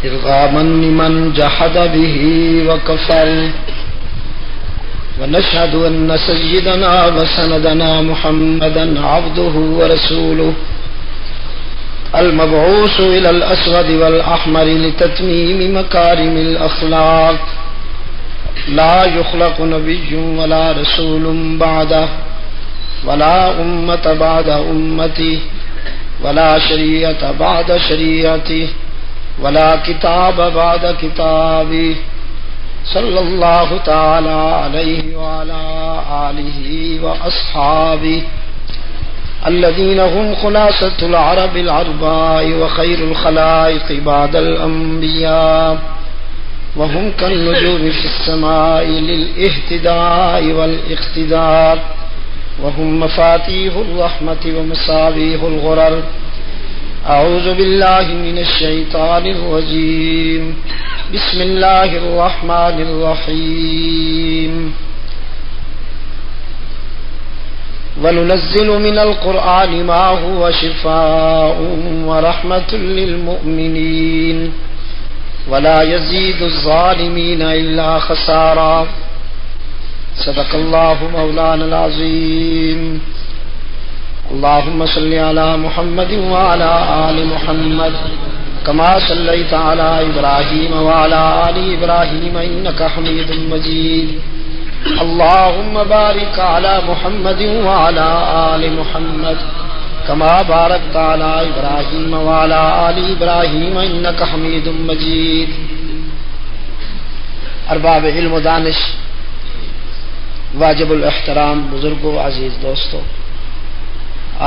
إرغاما لمن جحد به وكفر ونشهد أن سيدنا وسندنا محمدا عبده ورسوله المبعوث إلى الأسود والأحمر لتتميم مكارم الأخلاق لا يخلق نبي ولا رسول بعده ولا أمة بعد أمته ولا شريعة بعد شريعته ولا كتاب بعد كتابه صلى الله تعالى عليه وعلى آله وأصحابه الذين هم خلاصة العرب العرباء وخير الخلائق بعد الأنبياء وهم كالنجوم في السماء للاهتداء والاقتداء وهم مفاتيح الرحمة ومصابيح الغرر. أعوذ بالله من الشيطان الرجيم. بسم الله الرحمن الرحيم. وننزل من القرآن ما هو شفاء ورحمة للمؤمنين ولا يزيد الظالمين إلا خسارا. صدق الله مولانا العظيم. اللهم صل على محمد وعلى آل محمد كما صليت على إبراهيم وعلى آل إبراهيم إنك حميد مجيد. اللهم بارك على محمد وعلى آل محمد كما باركت على إبراهيم وعلى آل إبراهيم إنك حميد مجيد. ارباب علم و دانش، واجب الاحترام بزرگوں، عزیز دوستو،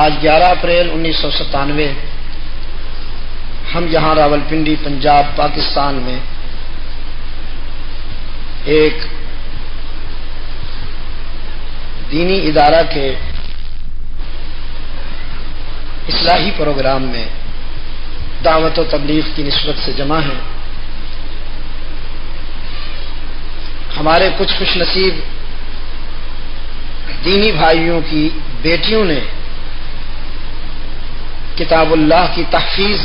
آج 11 اپریل 1997 ہم یہاں راولپنڈی پنجاب پاکستان میں ایک دینی ادارہ کے اصلاحی پروگرام میں دعوت و تبلیغ کی نسبت سے جمع ہیں. ہمارے کچھ خوش نصیب دینی بھائیوں کی بیٹیوں نے کتاب اللہ کی تحفیظ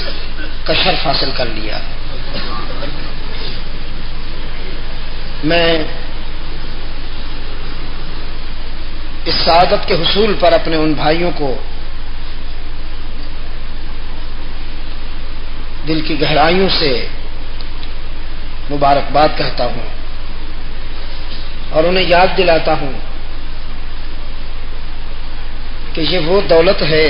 کا شرف حاصل کر لیا. میں اس سعادت کے حصول پر اپنے ان بھائیوں کو دل کی گہرائیوں سے مبارکباد کہتا ہوں اور انہیں یاد دلاتا ہوں کہ یہ وہ دولت ہے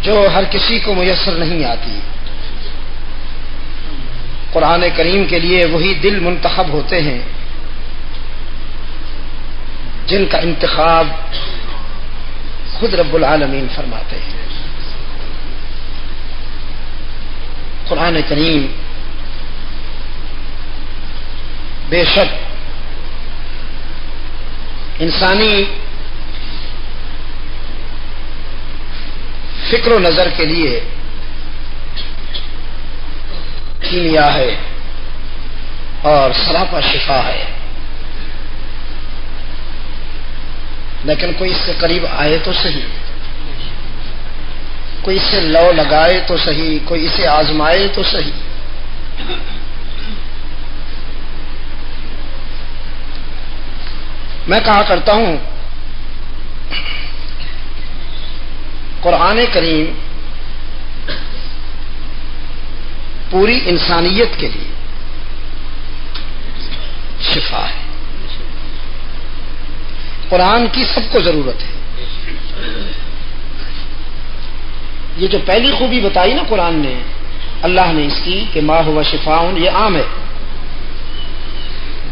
جو ہر کسی کو میسر نہیں آتی. قرآن کریم کے لیے وہی دل منتخب ہوتے ہیں جن کا انتخاب خود رب العالمین فرماتے ہیں. قرآن کریم بے شک انسانی فکر و نظر کے لیے کیمیا ہے اور سراپا شفا ہے، لیکن کوئی اس سے قریب آئے تو صحیح، کوئی اس سے لو لگائے تو صحیح، کوئی اسے آزمائے تو صحیح. میں کہا کرتا ہوں قرآن کریم پوری انسانیت کے لیے شفا ہے. قرآن کی سب کو ضرورت ہے. یہ جو پہلی خوبی بتائی نا قرآن نے، اللہ نے اس کی کہ ما ہوا شفاء، یہ عام ہے.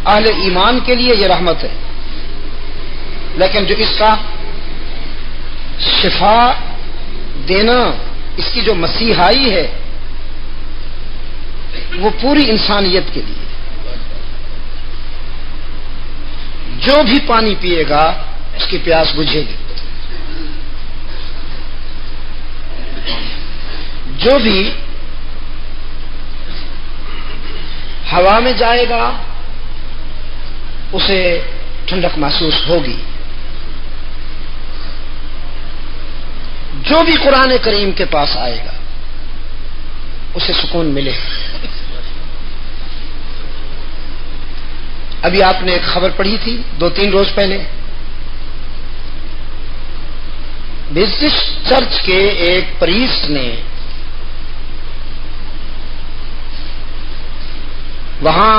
اہل ایمان کے لیے یہ رحمت ہے، لیکن جو اس کا شفا دینا، اس کی جو مسیحائی ہے وہ پوری انسانیت کے لیے. جو بھی پانی پیے گا اس کی پیاس بجھے گی، جو بھی ہوا میں جائے گا اسے ٹھنڈک محسوس ہوگی. جو بھی قرآن کریم کے پاس آئے گا اسے سکون ملے. ابھی آپ نے ایک خبر پڑھی تھی 2-3 روز پہلے، بزنس چرچ کے ایک پریسٹ نے وہاں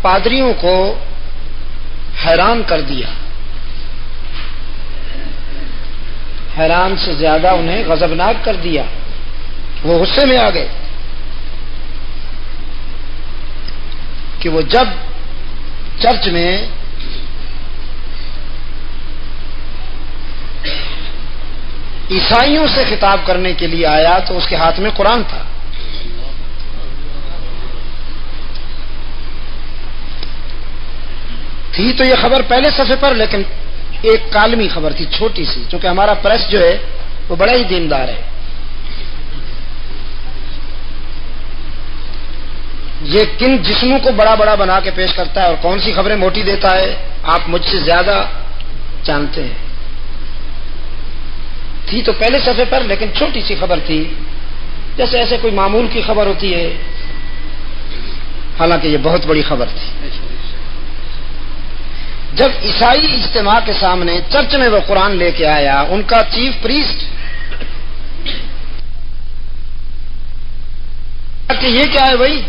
پادریوں کو حیران کر دیا. حیران سے زیادہ انہیں غضبناک کر دیا. وہ غصے میں آ گئے کہ وہ جب چرچ میں عیسائیوں سے خطاب کرنے کے لیے آیا تو اس کے ہاتھ میں قرآن تھا. تھی تو یہ خبر پہلے صفحے پر، لیکن ایک کالمی خبر تھی چھوٹی سی، چونکہ ہمارا پریس جو ہے وہ بڑا ہی دیندار ہے. یہ کن جسموں کو بڑا بڑا بنا کے پیش کرتا ہے اور کون سی خبریں موٹی دیتا ہے آپ مجھ سے زیادہ جانتے ہیں. تھی تو پہلے صفحے پر، لیکن چھوٹی سی خبر تھی، جیسے ایسے کوئی معمول کی خبر ہوتی ہے، حالانکہ یہ بہت بڑی خبر تھی. جب عیسائی اجتماع کے سامنے چرچ میں وہ قرآن لے کے آیا، ان کا چیف پریسٹ کہ یہ کیا ہے بھائی؟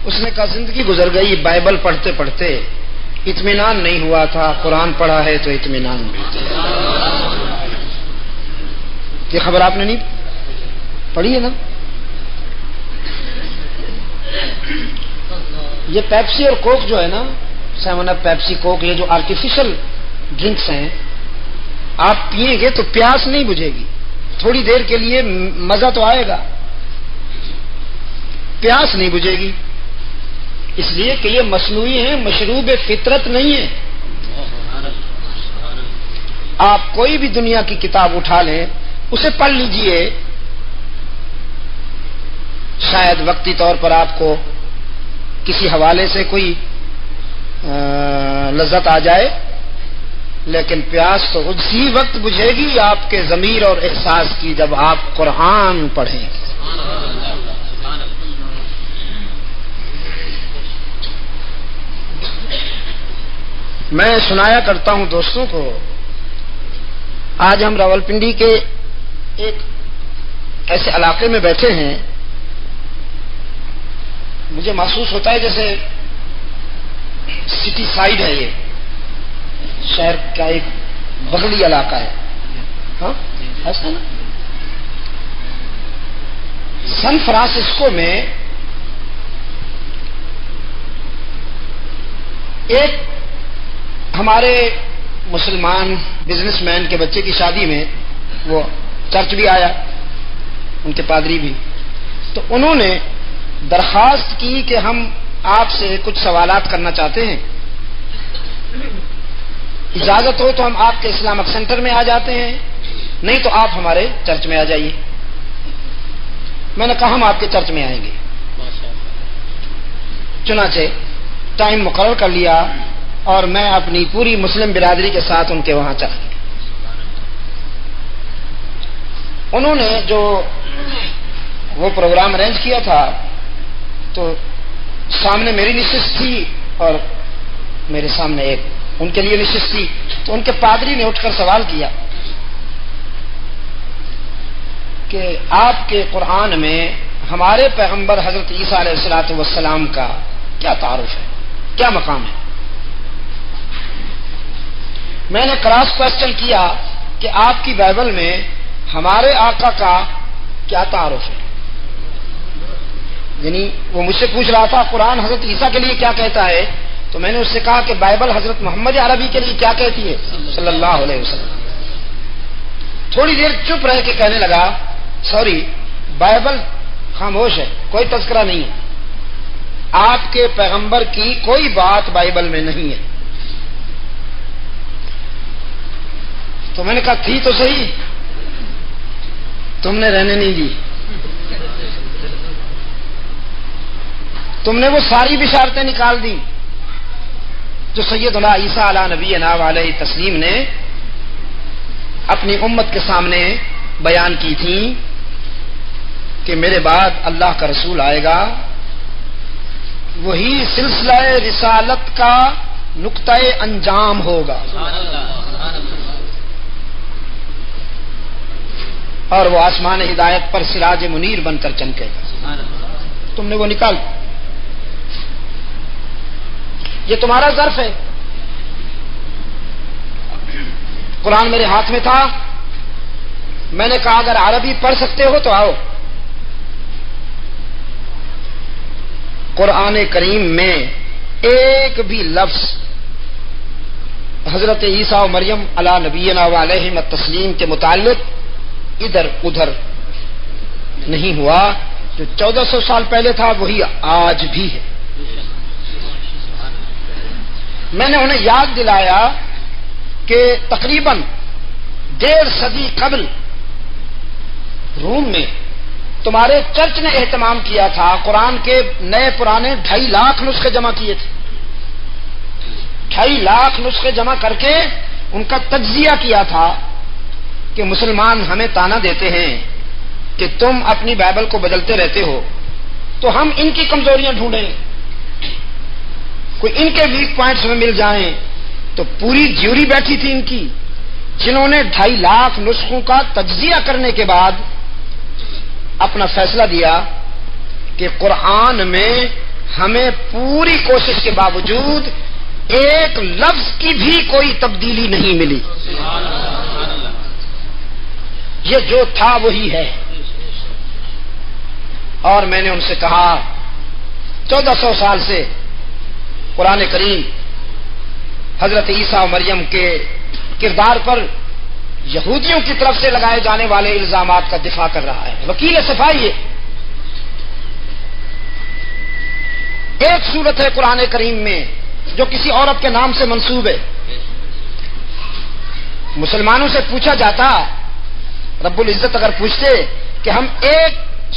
اس نے کہا زندگی گزر گئی بائبل پڑھتے پڑھتے، اطمینان نہیں ہوا تھا، قرآن پڑھا ہے تو اطمینان ملتا. یہ خبر آپ نے نہیں پڑھی ہے نا؟ یہ پیپسی اور کوک جو ہے نا، 7 اپ، پیپسی، کوک، یہ جو آرٹیفیشل ڈرنکس ہیں، آپ پیئیں گے تو پیاس نہیں بجھے گی. تھوڑی دیر کے لیے مزہ تو آئے گا، پیاس نہیں بجھے گی، اس لیے کہ یہ مصنوعی ہیں، مشروب فطرت نہیں ہے. آپ کوئی بھی دنیا کی کتاب اٹھا لیں، اسے پڑھ لیجئے، شاید وقتی طور پر آپ کو کسی حوالے سے کوئی لذت آ جائے، لیکن پیاس تو اسی وقت بجھے گی آپ کے ضمیر اور احساس کی جب آپ قرآن پڑھیں. میں سنایا کرتا ہوں دوستوں کو، آج ہم راولپنڈی کے ایک ایسے علاقے میں بیٹھے ہیں، مجھے محسوس ہوتا ہے جیسے سٹی سائیڈ ہے، یہ شہر کا ایک بغلی علاقہ ہے. ہاں ایسا نا؟ سان فرانسسکو میں ایک ہمارے مسلمان بزنس مین کے بچے کی شادی میں وہ چرچ بھی آیا، ان کے پادری بھی، تو انہوں نے درخواست کی کہ ہم آپ سے کچھ سوالات کرنا چاہتے ہیں، اجازت ہو تو ہم آپ کے اسلامک سینٹر میں آ جاتے ہیں، نہیں تو آپ ہمارے چرچ میں آ جائیے. میں نے کہا ہم آپ کے چرچ میں آئیں گے. چنانچہ ٹائم مقرر کر لیا اور میں اپنی پوری مسلم برادری کے ساتھ ان کے وہاں چلا گیا. انہوں نے جو وہ پروگرام ارینج کیا تھا تو سامنے میری نشست تھی اور میرے سامنے ایک ان کے لیے نشست تھی. تو ان کے پادری نے اٹھ کر سوال کیا کہ آپ کے قرآن میں ہمارے پیغمبر حضرت عیسیٰ علیہ الصلوۃ والسلام کا کیا تعارف ہے، کیا مقام ہے؟ میں نے کراس کوسچن کیا کہ آپ کی بائبل میں ہمارے آقا کا کیا تعارف ہے. یعنی وہ مجھ سے پوچھ رہا تھا قرآن حضرت عیسیٰ کے لیے کیا کہتا ہے، تو میں نے اس سے کہا کہ بائبل حضرت محمد عربی کے لیے کیا کہتی ہے صلی اللہ علیہ وسلم. تھوڑی دیر چپ رہ کے کہنے لگا سوری بائبل خاموش ہے، کوئی تذکرہ نہیں ہے، آپ کے پیغمبر کی کوئی بات بائبل میں نہیں ہے. تو میں نے کہا تھی تو صحیح، تم نے رہنے نہیں دی، تم نے وہ ساری بشارتیں نکال دی جو سیدنا عیسیٰ علیہ نبینا علیہ تسلیم نے اپنی امت کے سامنے بیان کی تھیں کہ میرے بعد اللہ کا رسول آئے گا، وہی سلسلہ رسالت کا نقطۂ انجام ہوگا، اور وہ آسمان ہدایت پر سراج منیر بن کر چمکے گا۔ تم نے وہ نکال، یہ تمہارا ظرف ہے۔ قرآن میرے ہاتھ میں تھا، میں نے کہا اگر عربی پڑھ سکتے ہو تو آؤ۔ قرآن کریم میں ایک بھی لفظ حضرت عیسیٰ و مریم علی نبینا و علیہم التسلیم کے متعلق ادھر ادھر نہیں ہوا۔ جو 1400 سال پہلے تھا وہی آج بھی ہے۔ میں نے انہیں یاد دلایا کہ تقریباً 1.5 صدی قبل روم میں تمہارے چرچ نے اہتمام کیا تھا، قرآن کے نئے پرانے 2.5 لاکھ نسخے جمع کیے تھے۔ 2.5 لاکھ نسخے جمع کر کے ان کا تجزیہ کیا تھا کہ مسلمان ہمیں طعنہ دیتے ہیں کہ تم اپنی بائبل کو بدلتے رہتے ہو، تو ہم ان کی کمزوریاں ڈھونڈیں، کوئی ان کے ویک پوائنٹس میں مل جائیں۔ تو پوری جیوری بیٹھی تھی ان کی، جنہوں نے 2.5 لاکھ نسخوں کا تجزیہ کرنے کے بعد اپنا فیصلہ دیا کہ قرآن میں ہمیں پوری کوشش کے باوجود ایک لفظ کی بھی کوئی تبدیلی نہیں ملی، یہ جو تھا وہی ہے۔ اور میں نے ان سے کہا 1400 سال سے قرآن کریم حضرت عیسیٰ و مریم کے کردار پر یہودیوں کی طرف سے لگائے جانے والے الزامات کا دفاع کر رہا ہے، وکیل صفائی ہے۔ ایک صورت ہے قرآن کریم میں جو کسی عورت کے نام سے منسوب ہے، مسلمانوں سے پوچھا جاتا، رب العزت اگر پوچھتے کہ ہم ایک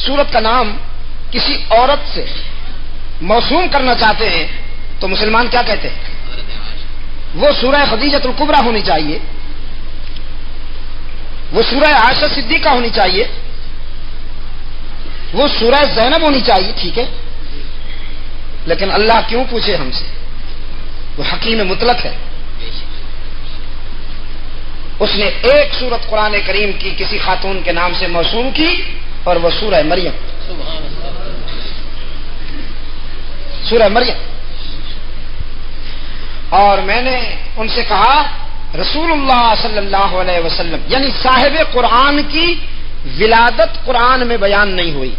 صورت کا نام کسی عورت سے موسوم کرنا چاہتے ہیں تو مسلمان کیا کہتے ہیں؟ وہ سورہ خدیجۃ الکبریٰ ہونی چاہیے، وہ سورہ عائشہ صدیقہ ہونی چاہیے، وہ سورہ زینب ہونی چاہیے، ٹھیک ہے، لیکن اللہ کیوں پوچھے ہم سے؟ وہ حکیم مطلق ہے، اس نے ایک سورت قرآن کریم کی کسی خاتون کے نام سے موسوم کی، اور وہ سورہ مریم، سورہ مریم۔ اور میں نے ان سے کہا رسول اللہ صلی اللہ علیہ وسلم یعنی صاحب قرآن کی ولادت قرآن میں بیان نہیں ہوئی،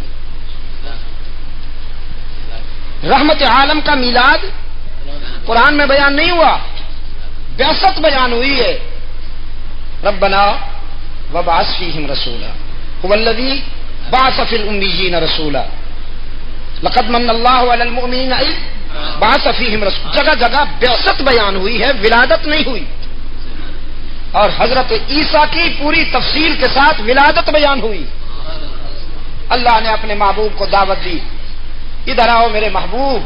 رحمت عالم کا میلاد قرآن میں بیان نہیں ہوا، بعثت بیان ہوئی ہے۔ ربنا وابعث فیہم رسولا هو الذی بعث فی الامیین رسولا لقد من اللہ علی المؤمنین اذ بعث فیہم رسولا، جگہ جگہ بعثت بیان ہوئی ہے، ولادت نہیں ہوئی۔ اور حضرت عیسیٰ کی پوری تفصیل کے ساتھ ولادت بیان ہوئی۔ اللہ نے اپنے محبوب کو دعوت دی، ادھر آؤ میرے محبوب،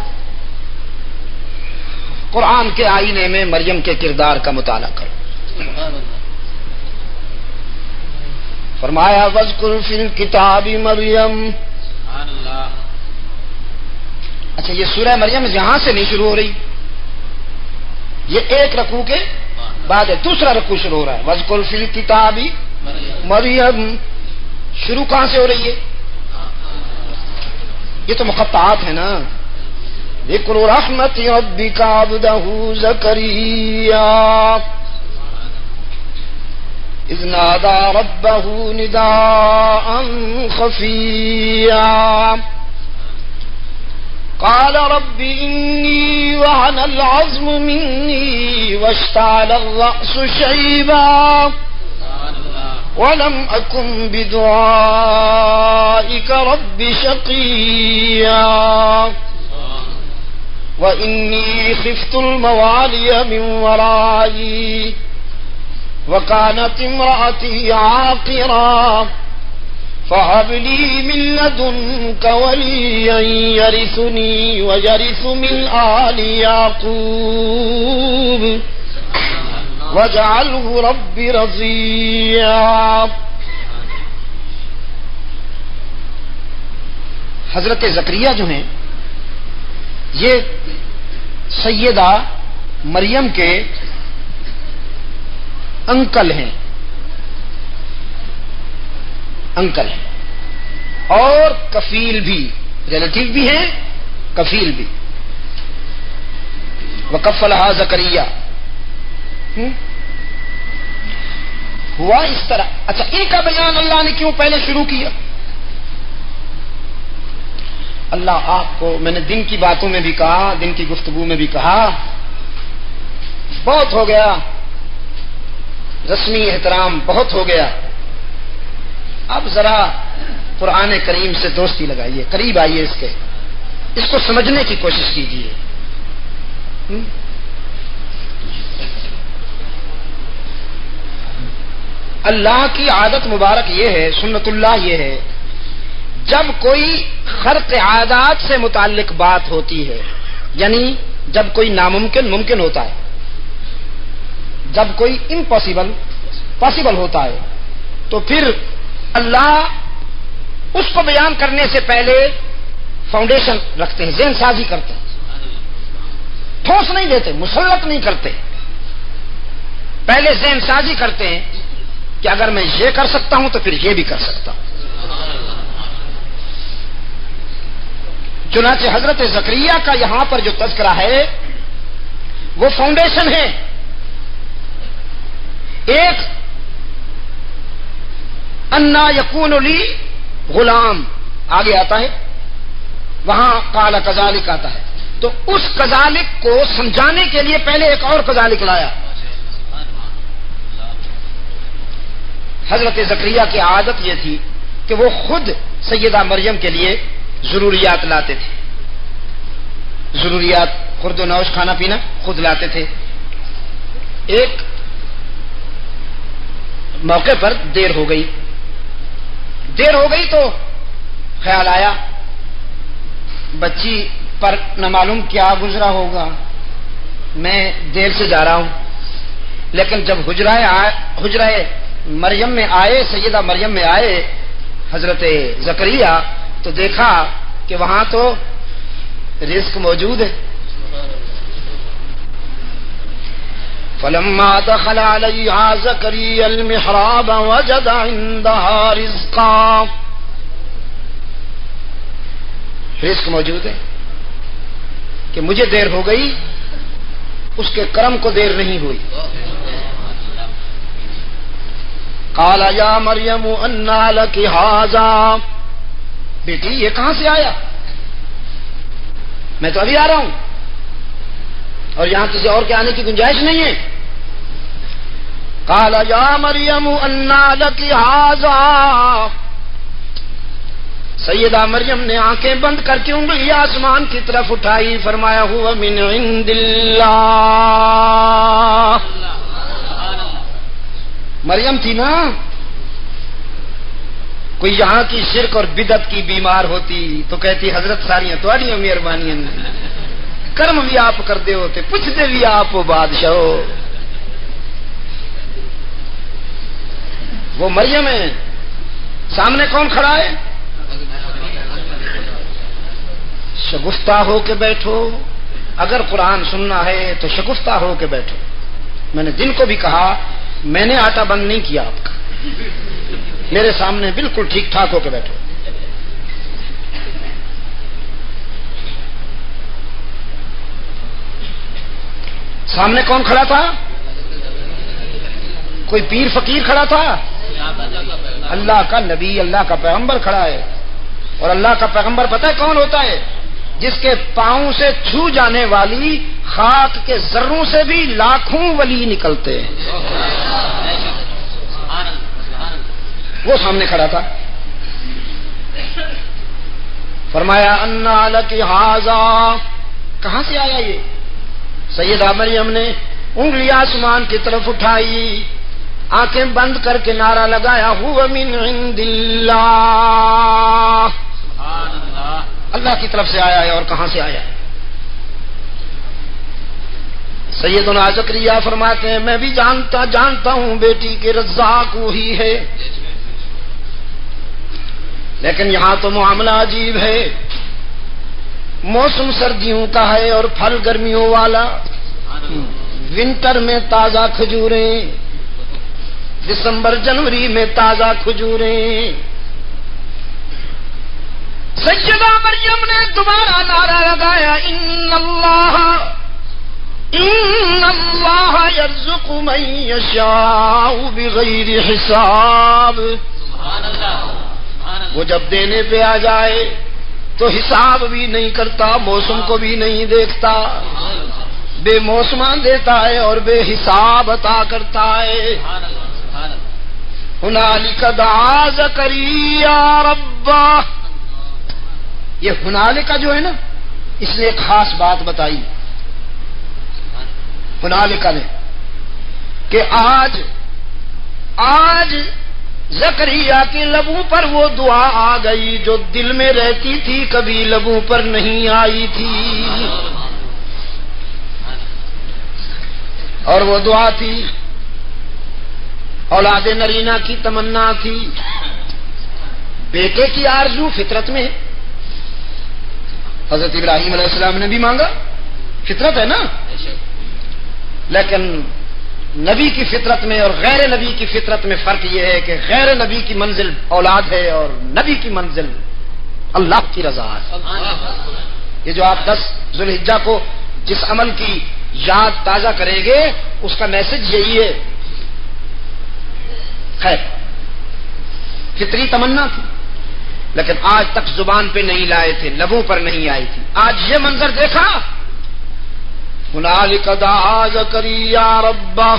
قرآن کے آئینے میں مریم کے کردار کا مطالعہ کرو۔ فرمایا وَاذْكُرْ فِي الْكِتَابِ مریم۔ اچھا، یہ سورہ مریم یہاں سے نہیں شروع ہو رہی، یہ ایک رکوع کے بعد ہے، دوسرا رکوع شروع ہو رہا ہے۔ وَاذْكُرْ فِي الْكِتَابِ مریم، شروع کہاں سے ہو رہی ہے؟ یہ تو مقطعات ہے نا۔ ذکر رحمت ربک عبدہ زکریا اذ نادى ربه نداء خفيا قال رب إني وهن العظم مني واشتعل الرأس شيبا ولم أكن بدعائك رب شقيا وإني خفت الموالي من ورائي وكانت امرأتي عاقرا فهب لي من لدنك وليا يرثني ويرث من آل يعقوب واجعله رب رضيا۔ حضرت زکریا جو ہیں یہ سیدہ مریم کے انکل ہیں، اور کفیل بھی، ریلیٹیو بھی ہیں، کفیل بھی. وکفلھا زکریا ہوا اس طرح. اچھا، ان کا بیان اللہ نے کیوں پہلے شروع کیا؟ اللہ آپ کو، میں نے دن کی باتوں میں بھی کہا، دن کی گفتگو میں بھی کہا، بہت ہو گیا رسمی احترام، بہت ہو گیا. اب ذرا قرآن کریم سے دوستی لگائیے، قریب آئیے، اس کو سمجھنے کی کوشش کیجیے. اللہ کی عادت مبارک یہ ہے، سنت اللہ یہ ہے، جب کوئی خرق عادات سے متعلق بات ہوتی ہے، یعنی جب کوئی ناممکن ممکن ہوتا ہے، جب کوئی امپاسبل پاسبل ہوتا ہے، تو پھر اللہ اس کو بیان کرنے سے پہلے فاؤنڈیشن رکھتے ہیں، ذہن سازی کرتے ہیں، ٹھوس نہیں دیتے، مسلط نہیں کرتے، پہلے ذہن سازی کرتے ہیں کہ اگر میں یہ کر سکتا ہوں تو پھر یہ بھی کر سکتا ہوں. چنانچہ حضرت زکریا کا یہاں پر جو تذکرہ ہے وہ فاؤنڈیشن ہے. ایک انا یکون لی غلام آگے آتا ہے، وہاں قال کذالک آتا ہے، تو اس کذالک کو سمجھانے کے لیے پہلے ایک اور کذالک لایا. حضرت زکریا کی عادت یہ تھی کہ وہ خود سیدہ مریم کے لیے ضروریات لاتے تھے، ضروریات خورد و نوش، کھانا پینا خود لاتے تھے. ایک موقع پر دیر ہو گئی تو خیال آیا بچی پر نہ معلوم کیا گزرا ہوگا، میں دیر سے جا رہا ہوں. لیکن جب حجرہ مریم میں آئے، سیدہ مریم میں آئے حضرت زکریا، تو دیکھا کہ وہاں تو رزق موجود ہے. فلما دخل علیہا زکریا المحراب وجد عندها رزقا، رزق موجود ہے کہ مجھے دیر ہو گئی، اس کے کرم کو دیر نہیں ہوئی. قال یا مریم انا لک ھذا، بیٹی یہ کہاں سے آیا؟ میں تو ابھی آ رہا ہوں اور یہاں کسی اور کے آنے کی گنجائش نہیں ہے. قال یا مریم انا لک ھذا، سیدہ مریم نے آنکھیں بند کر کے انگلی آسمان کی طرف اٹھائی، فرمایا ہوا من عند اللہ. مریم تھی نا، کوئی یہاں کی شرک اور بدعت کی بیمار ہوتی تو کہتی حضرت ساریاں تواڈیاں مہربانیاں، کرم بھی آپ کر دے ہوتے، پوچھتے بھی آپ بادشاہ. وہ مریم ہے، سامنے کون کھڑا ہے؟ شگفتہ ہو کے بیٹھو، اگر قرآن سننا ہے تو شگفتہ ہو کے بیٹھو. میں نے دن کو بھی کہا میں نے آٹا بند نہیں کیا آپ کا، میرے سامنے بالکل ٹھیک ٹھاک ہو کے بیٹھو. سامنے کون کھڑا تھا؟ کوئی پیر فقیر کھڑا تھا؟ اللہ کا نبی، اللہ کا پیغمبر کھڑا ہے. اور اللہ کا پیغمبر پتہ ہے کون ہوتا ہے؟ جس کے پاؤں سے چھو جانے والی خاک کے ذروں سے بھی لاکھوں ولی نکلتے ہیں. وہ سامنے کھڑا تھا. فرمایا انا لک ھذا، کہاں سے آیا یہ؟ سیدہ مریم نے انگلی آسمان کی طرف اٹھائی، آنکھیں بند کر کے نعرہ لگایا ہوا من عند اللہ، اللہ کی طرف سے آیا ہے. اور کہاں سے آیا ہے؟ سیدنا زکریا فرماتے ہیں میں بھی جانتا ہوں بیٹی کہ رزاق وہی ہے. لیکن یہاں تو معاملہ عجیب ہے. موسم سردیوں کا ہے اور پھل گرمیوں والا. ونٹر میں تازہ کھجوریں، دسمبر جنوری میں تازہ کھجوریں. سیدہ مریم نے دوبارہ نعرہ لگایا، ان اللہ یرزق من یشاء بغیر حساب. وہ جب دینے پہ آ جائے تو حساب بھی نہیں کرتا، موسم کو بھی نہیں دیکھتا، بے موسماں دیتا ہے اور بے حساب عطا کرتا ہے. ہنالک دعا زکریا ربہ. یہ ہنالک جو ہے نا، اس نے ایک خاص بات بتائی ہنالک نے کہ آج زکریا کے لبوں پر وہ دعا آ گئی جو دل میں رہتی تھی، کبھی لبوں پر نہیں آئی تھی. اور وہ دعا تھی، اولاد نرینہ کی تمنا تھی، بیٹے کی آرزو فطرت میں ہے. حضرت ابراہیم علیہ السلام نے بھی مانگا، فطرت ہے نا. لیکن نبی کی فطرت میں اور غیر نبی کی فطرت میں فرق یہ ہے کہ غیر نبی کی منزل اولاد ہے اور نبی کی منزل اللہ کی رضا ہے. یہ جو آپ 10 ذوالحجہ کو جس عمل کی یاد تازہ کریں گے اس کا میسج یہی ہے. خیر، فطری تمنا تھی لیکن آج تک زبان پہ نہیں لائے تھے، لبوں پر نہیں آئی تھی. آج یہ منظر دیکھا، ہنالک دعا زکریا ربہ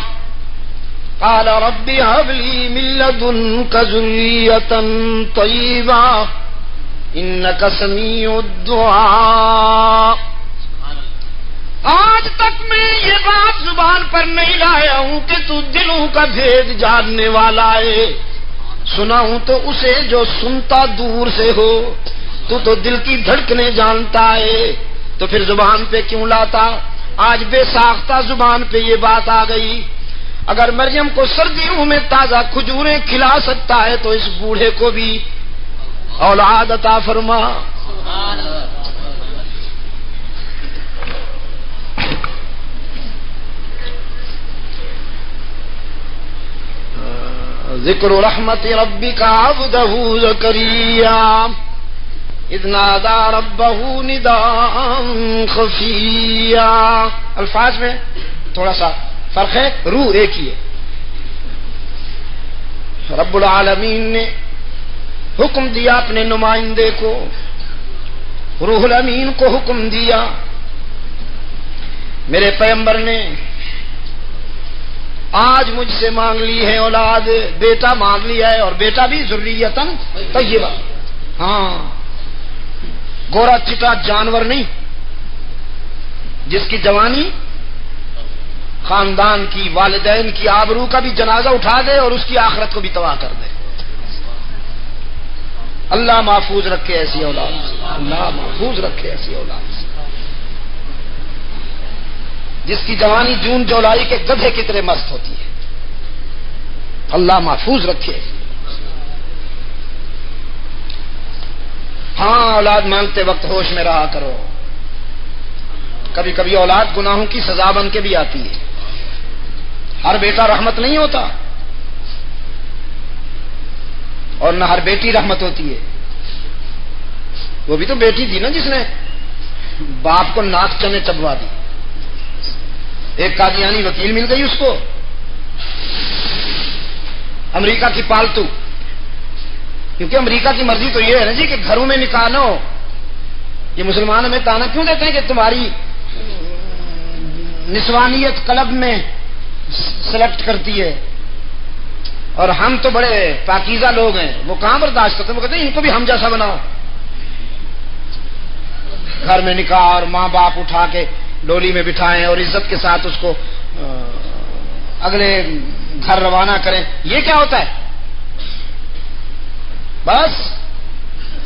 قال رب هب لي من لدنك ذرية طيبة إنك سميع الدعاء. آج تک میں یہ بات زبان پر نہیں لایا ہوں کہ تو دلوں کا بھید جاننے والا ہے. سنا ہوں تو اسے جو سنتا دور سے ہو. تو دل کی دھڑکنے جانتا ہے، تو پھر زبان پہ کیوں لاتا؟ آج بے ساختہ زبان پہ یہ بات آ گئی. اگر مریم کو سردیوں میں تازہ کھجوریں کھلا سکتا ہے تو اس بوڑھے کو بھی اولاد عطا فرما. ذکر رحمت ربک عبدہ زکریا اذ نادى ربه نداء خفیا. الفاظ میں تھوڑا سا فرق ہے، روح ایک ہی ہے. رب العالمین نے حکم دیا اپنے نمائندے کو، روح الامین کو حکم دیا. میرے پیغمبر نے آج مجھ سے مانگ لی ہے اولاد، بیٹا مانگ لیا ہے، اور بیٹا بھی ذریۃ طیبہ. ہاں، گورا چٹا جانور نہیں جس کی جوانی خاندان کی، والدین کی آبرو کا بھی جنازہ اٹھا دے اور اس کی آخرت کو بھی تباہ کر دے. اللہ محفوظ رکھے ایسی اولاد، اللہ محفوظ رکھے ایسی اولاد جس کی جوانی جون جولائی کے گدھے کی طرح مست ہوتی ہے. اللہ محفوظ رکھے. ہاں، اولاد مانگتے وقت ہوش میں رہا کرو. کبھی کبھی اولاد گناہوں کی سزا بن کے بھی آتی ہے. ہر بیٹا رحمت نہیں ہوتا اور نہ ہر بیٹی رحمت ہوتی ہے. وہ بھی تو بیٹی تھی نا جس نے باپ کو ناک چنے چبوا دی. ایک قادیانی وکیل مل گئی اس کو، امریکہ کی پالتو. کیونکہ امریکہ کی مرضی تو یہ ہے نا جی کہ گھروں میں نکاح نہ ہو. یہ مسلمان ہمیں تانا کیوں دیتے ہیں کہ تمہاری نسوانیت کلب میں سلیکٹ کرتی ہے اور ہم تو بڑے پاکیزہ لوگ ہیں. وہ کہاں برداشت کرتے ہیں؟ وہ کہتے ہیں ان کو بھی ہم جیسا بناؤ. گھر میں نکاح اور ماں باپ اٹھا کے ڈولی میں بٹھائیں اور عزت کے ساتھ اس کو اگلے گھر روانہ کریں. یہ کیا ہوتا ہے؟ بس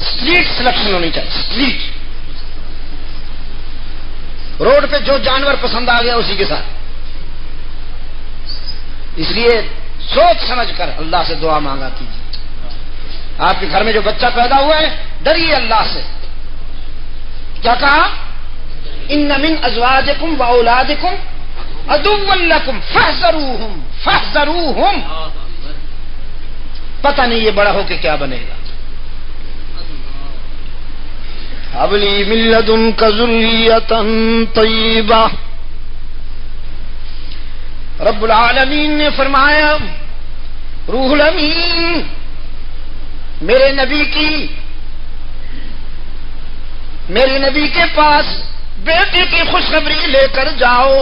اسٹریٹ سلیکشن ہونی چاہیے. اسٹریٹ روڈ پہ جو جانور پسند آ گیا اسی کے ساتھ. اس لیے سوچ سمجھ کر اللہ سے دعا مانگا کیجیے. آپ کے گھر میں جو بچہ پیدا ہوا ہے ڈریے اللہ سے. کیا کہا؟ ان من ازواجکم واولادکم عدوا لکم فاحذروہم فاحذروہم. پتہ نہیں یہ بڑا ہو کے کیا بنے گا. هب لي من لدنك ذرية طيبة. رب العالمین نے فرمایا روح الامین میرے نبی کے پاس بیٹے کی خوشخبری لے کر جاؤ.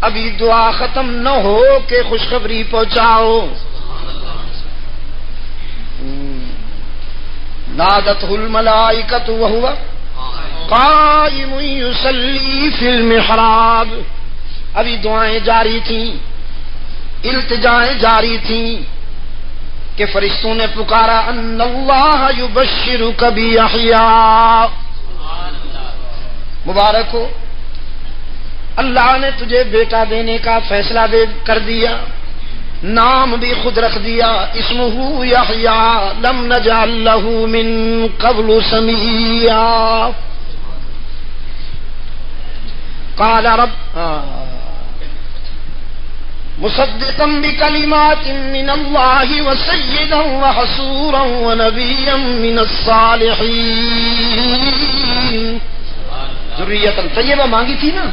ابھی دعا ختم نہ ہو کہ خوشخبری پہنچاؤ. نادته الملائکۃ وهو قائم یصلی فی المحراب. ابھی دعائیں جاری تھیں، التجائیں جاری تھیں کہ فرشتوں نے پکارا ان اللہ یبشرک بیحییٰ. مبارک ہو، اللہ نے تجھے بیٹا دینے کا فیصلہ کر دیا، نام بھی خود رکھ دیا، اسمہ یحییٰ لم نجعل لہ من قبل سمیعا. قال رب مصدقا بکلمات من اللہ وسیدا وحصورا ونبیا من الصالحین. ذریۃ طیبہ مانگی تھی نا،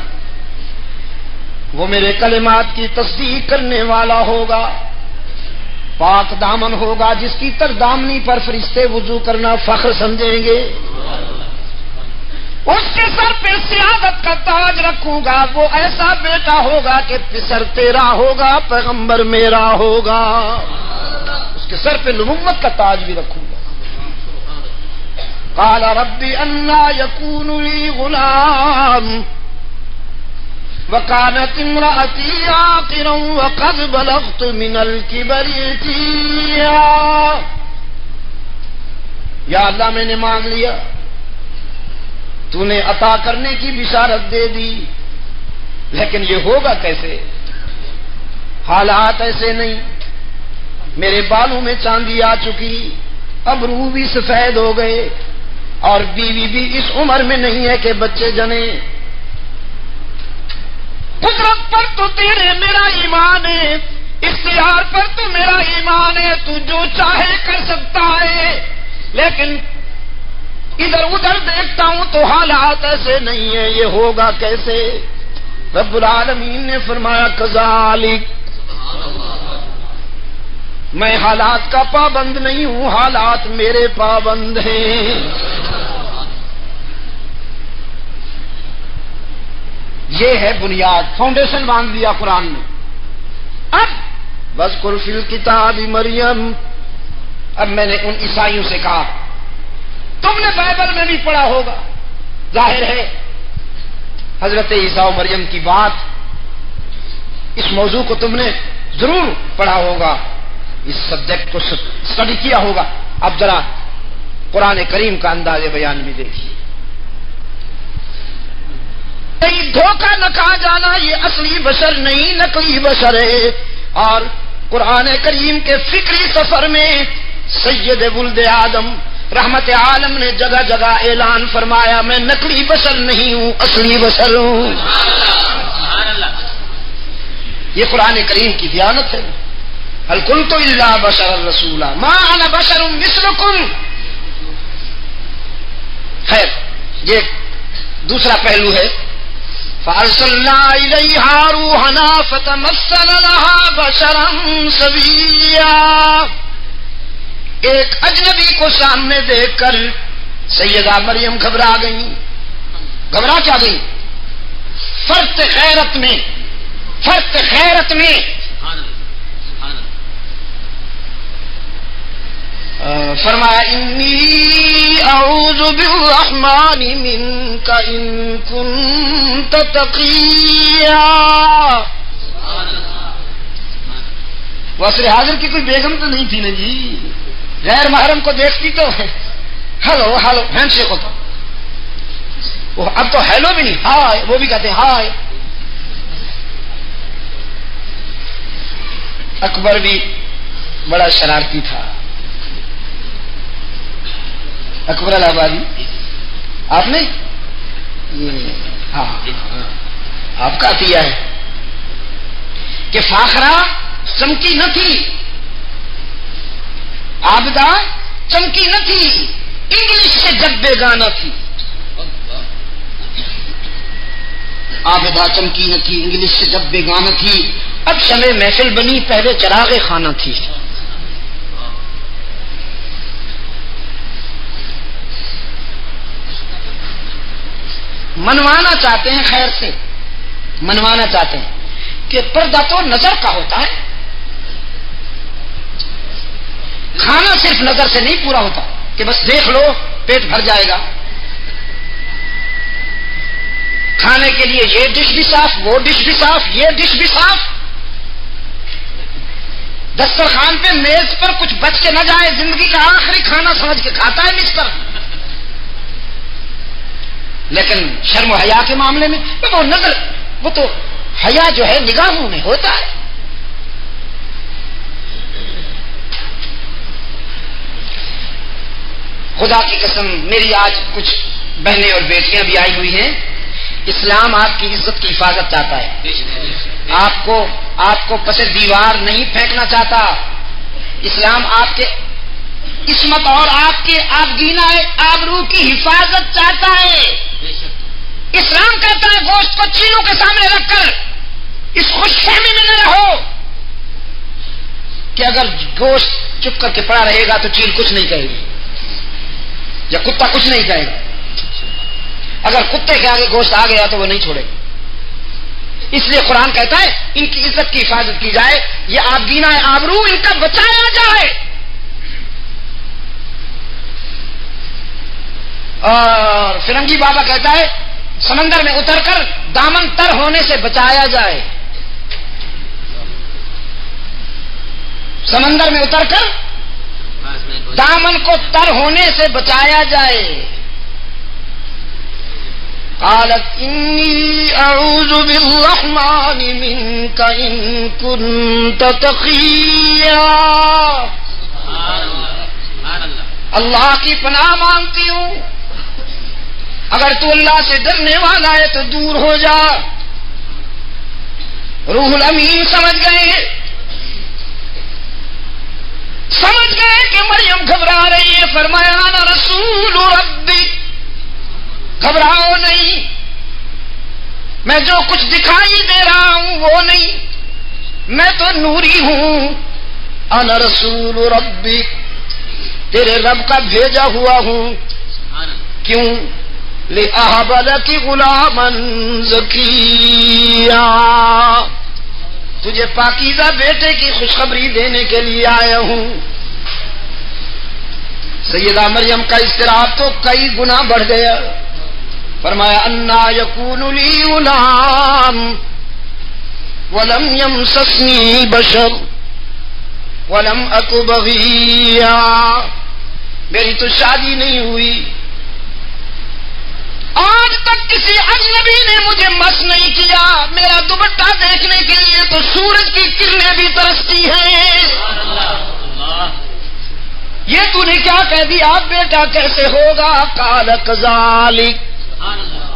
وہ میرے کلمات کی تصدیق کرنے والا ہوگا، پاک دامن ہوگا، جس کی تردامنی پر فرشتے وضو کرنا فخر سمجھیں گے. اس کے سر پہ سیادت کا تاج رکھوں گا. وہ ایسا بیٹا ہوگا کہ پسر تیرا ہوگا، پیغمبر میرا ہوگا. اس کے سر پہ نبوت کا تاج بھی رکھوں گا. قال رب انا یکون لی غلام وکانت امرأتی عاقرا وقد بلغت من الکبر عتیا. یا اللہ میں نے مانگ لیا، تو نے عطا کرنے کی بشارت دے دی، لیکن یہ ہوگا کیسے؟ حالات ایسے نہیں. میرے بالوں میں چاندی آ چکی، اب روح بھی سفید ہو گئے، اور بیوی بھی اس عمر میں نہیں ہے کہ بچے جنے. قدرت پر تو تیرے میرا ایمان ہے، اختیار پر تو میرا ایمان ہے، تو جو چاہے کر سکتا ہے، لیکن ادھر ادھر دیکھتا ہوں تو حالات ایسے نہیں ہیں، یہ ہوگا کیسے؟ رب العالمین نے فرمایا کذالک، میں حالات کا پابند نہیں ہوں، حالات میرے پابند ہیں. یہ ہے بنیاد، فاؤنڈیشن باندھ دیا قرآن نے. اب وذکر فی الکتاب مریم، اب میں نے ان عیسائیوں سے کہا، تم نے بائبل میں بھی پڑھا ہوگا، ظاہر ہے حضرت عیسیٰ و مریم کی بات، اس موضوع کو تم نے ضرور پڑھا ہوگا، اس سبجیکٹ کو اسٹڈی کیا ہوگا. اب ذرا قرآن کریم کا انداز بیان بھی دیکھیے. دھوکہ نہ کھا جانا، یہ اصلی بشر نہیں نقلی بشر ہے. اور قرآن کریم کے فکری سفر میں سید ولد آدم رحمت عالم نے جگہ جگہ اعلان فرمایا میں نقلی بشر نہیں ہوں، اصلی بشر ہوں. یہ قرآن کریم کی دیانت ہے. هل كنت الا بشرا رسولا ما انا بشر مثلكم. خیر، یہ دوسرا پہلو ہے. فارسلنا الیہا روحنا فتمثل لها بشرا سویا. ایک اجنبی کو سامنے دیکھ کر سیدہ مریم گھبرا گئی. گھبرا کیا گئی؟ فرط خیرت میں فرمایا انی اعوذ بالرحمن منک ان کنت تقیا. وصل حاضر کی کوئی بیگم تو نہیں تھی نا جی، غیر محرم کو دیکھتی تو ہیلو ہینڈ شیک ہوتا. اب تو ہیلو بھی نہیں، ہائے، وہ بھی کہتے ہیں ہائے. اکبر بھی بڑا شرارتی تھا. اکبر الہبادی آپ نے ہاں آپ کا عطیہ ہے کہ فاخرہ چمکی نہ تھی، عابدہ چمکی نہ تھی، انگلش سے جب بیگانہ تھی. عابدہ چمکی نہ تھی، انگلش سے جب بیگانہ تھی، اب شمع محفل بنی، پہلے چراغ خانہ تھی. منوانا چاہتے ہیں، خیر سے منوانا چاہتے ہیں کہ پردہ تو نظر کا ہوتا ہے، کھانا صرف نظر سے نہیں پورا ہوتا کہ بس دیکھ لو پیٹ بھر جائے گا. کھانے کے لیے یہ ڈش بھی صاف، وہ ڈش بھی صاف، یہ ڈش بھی صاف. دسترخوان پہ میز پر کچھ بچ کے نہ جائے، زندگی کا آخری کھانا سمجھ کے کھاتا ہے مچ پر. لیکن شرم و حیا کے معاملے میں وہ نظر، وہ تو حیا جو ہے نگاہوں میں ہوتا ہے. خدا کی قسم میری آج کچھ بہنیں اور بیٹیاں بھی آئی ہوئی ہیں. اسلام آپ کی عزت کی حفاظت چاہتا ہے، آپ کو پس دیوار نہیں پھینکنا چاہتا. اسلام آپ کے عصمت اور آپ کے آبگینہ آبرو کی حفاظت چاہتا ہے. اسلام کہتا ہے گوشت کو چیلوں کے سامنے رکھ کر اس خوش فہمی میں نہ رہو کہ اگر گوشت چپ کر کے پڑا رہے گا تو چیل کچھ نہیں کہے گی یا کتا کچھ نہیں کہے گا. اگر کتے کے آگے گوشت آ گیا تو وہ نہیں چھوڑے گا. اس لیے قرآن کہتا ہے ان کی عزت کی حفاظت کی جائے، یہ آبگینہ آبرو ان کا بچایا جائے. اور فرنگی بابا کہتا ہے سمندر میں اتر کر دامن تر ہونے سے بچایا جائے. سمندر میں اتر کر دامن کو تر ہونے سے بچایا جائے. قالت انی اعوذ بالرحمن منک ان کنت تقیا. اللہ کی پناہ مانگتی ہوں، اگر تو اللہ سے ڈرنے والا ہے تو دور ہو جا. روح الامین سمجھ گئے کہ مریم گھبرا رہی ہے. فرمایا انا رسول ربی، گھبراؤ نہیں، میں جو کچھ دکھائی دے رہا ہوں وہ نہیں، میں تو نوری ہوں. انا رسول ربی، تیرے رب کا بھیجا ہوا ہوں. کیوں؟ لِأَهَبَ لَكِ غُلَامًا زَكِيًّا، تجھے پاکیزہ بیٹے کی خوشخبری دینے کے لیے آیا ہوں. سیدہ مریم کا اضطراب تو کئی گنا بڑھ گیا. فرمایا انا یکون لی غلام ولم یمسسنی بشر ولم اک بغیا. میری تو شادی نہیں ہوئی، آج تک کسی اجنبی نے مجھے مس نہیں کیا. میرا دوپٹہ دیکھنے کے لیے تو سورج کی کرنیں بھی ترستی ہیں. یہ تو نے کیا کہہ دیا، بیٹا کیسے ہوگا؟ قال کذالک،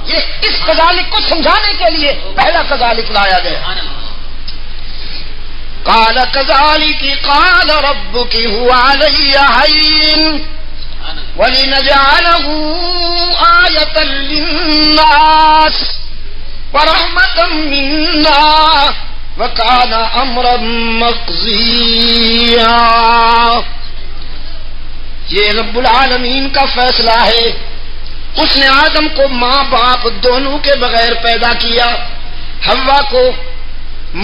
یہ اس کذالک کو سمجھانے کے لیے پہلا کذالک لایا گیا. قال کذالک قال ربک هو علی ہین وَلِنَجْعَلَهُ آيَةً لِلنَّاسِ وَرَحْمَةً مِنَّا وَكَانَ أَمْرًا مَقْضِيًّا. یہ رب العالمین کا فیصلہ ہے. اس نے آدم کو ماں باپ دونوں کے بغیر پیدا کیا، حوا کو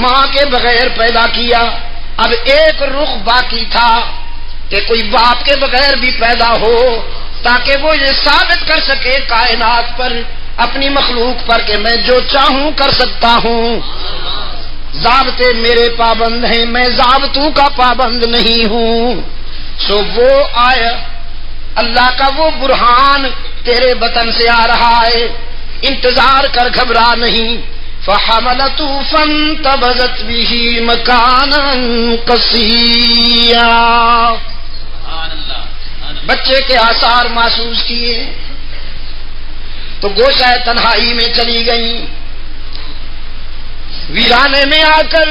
ماں کے بغیر پیدا کیا. اب ایک رخ باقی تھا کہ کوئی باپ کے بغیر بھی پیدا ہو، تاکہ وہ یہ ثابت کر سکے کائنات پر، اپنی مخلوق پر کہ میں جو چاہوں کر سکتا ہوں. ضابطے میرے پابند ہیں، میں ضابطوں کا پابند نہیں ہوں. سو وہ آیا، اللہ کا وہ برہان تیرے بطن سے آ رہا ہے، انتظار کر، گھبرا نہیں. فحملته فانتبذت به مكانا قصيا. بچے کے آثار محسوس کیے تو گوشہ تنہائی میں چلی گئیں. ویرانے میں آ کر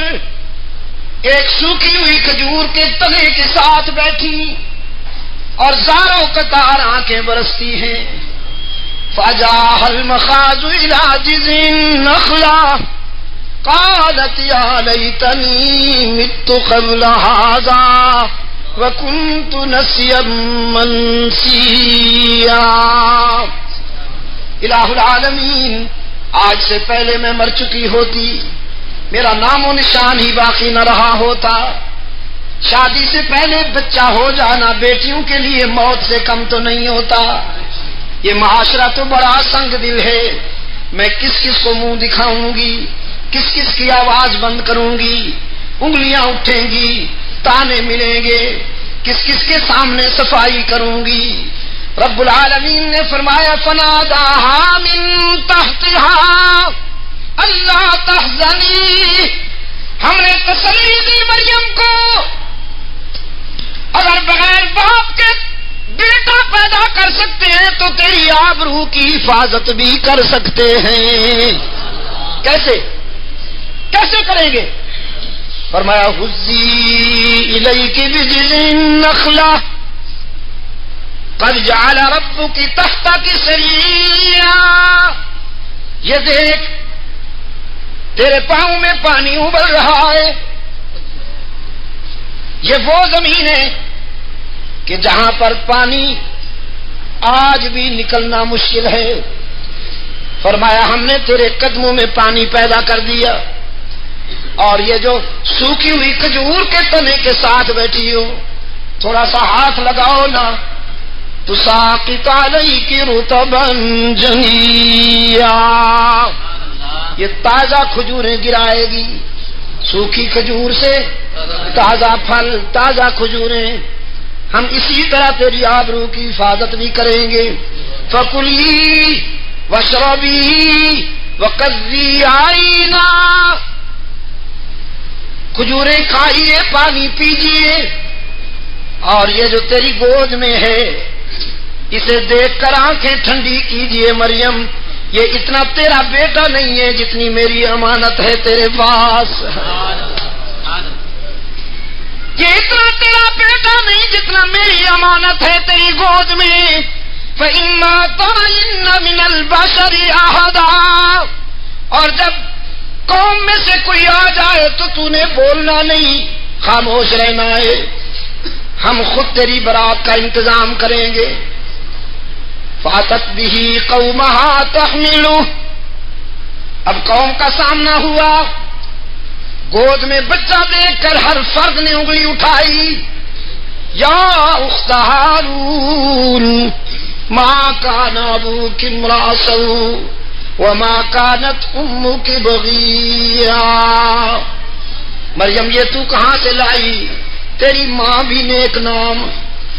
ایک سوکھی ہوئی کھجور کے تنے کے ساتھ بیٹھی اور زاروں قطار آنکھیں برستی ہیں. فجاء المخاض إلى جذع النخلة قالت يا ليتني مت قبل هذا وكنت نسيا منسيا. الہ العالمین، آج سے پہلے میں مر چکی ہوتی، میرا نام و نشان ہی باقی نہ رہا ہوتا. شادی سے پہلے بچہ ہو جانا بیٹیوں کے لیے موت سے کم تو نہیں ہوتا. یہ معاشرہ تو بڑا سنگ دل ہے. میں کس کس کو منہ دکھاؤں گی، کس کس کی آواز بند کروں گی، انگلیاں اٹھیں گی، تانے ملیں گے، کس کس کے سامنے صفائی کروں گی. رب العالمین نے فرمایا فناداها من تحتها اللہ تحزنی. ہم نے تسلی دی مریم کو، اگر بغیر باپ کے بیٹا پیدا کر سکتے ہیں تو تیری آبرو کی حفاظت بھی کر سکتے ہیں. کیسے کیسے کریں گے؟ فرمایا حزی الیک بجذع النخلہ قد جعل ربک تحتک سریا. یہ دیکھ تیرے پاؤں میں پانی ابل رہا ہے. یہ وہ زمین ہے کہ جہاں پر پانی آج بھی نکلنا مشکل ہے. فرمایا ہم نے تیرے قدموں میں پانی پیدا کر دیا. اور یہ جو سوکھی ہوئی کھجور کے تنے کے ساتھ بیٹھی ہو، تھوڑا سا ہاتھ لگاؤ نا، تساقط علیک رطبا جنیا. یہ تازہ کھجوریں گرائے گی. سوکھی کھجور سے تازہ پھل، تازہ کھجوریں. ہم اسی طرح تیری آبرو کی حفاظت بھی کریں گے. فکلی واشربی وقضی عینا. کھجوریں کھائیے، پانی پیجیے، اور یہ جو تیری گود میں ہے اسے دیکھ کر آنکھیں ٹھنڈی کیجیے. مریم، یہ اتنا تیرا بیٹا نہیں ہے جتنی میری امانت ہے تیرے پاس. یہ اتنا تیرا بیٹا نہیں جتنا میری امانت ہے تیری گود میں. فَإِمَّا تَرَيِنَّ مِنَ الْبَشَرِ أَحَدًا. اور جب قوم میں سے کوئی آ جائے تو نے بولنا نہیں، خاموش رہنا ہے. ہم خود تیری برات کا انتظام کریں گے. فَأَتَتْ بِهِ قَوْمَهَا تَحْمِلُهُ. اب قوم کا سامنا ہوا. گود میں بچہ دیکھ کر ہر فرد نے انگلی اٹھائی. یا اخت ہارون ما کان ابوک امرأ سوء وما کانت امک بغیا. مریم، یہ تو کہاں سے لائی؟ تیری ماں بھی نیک نام،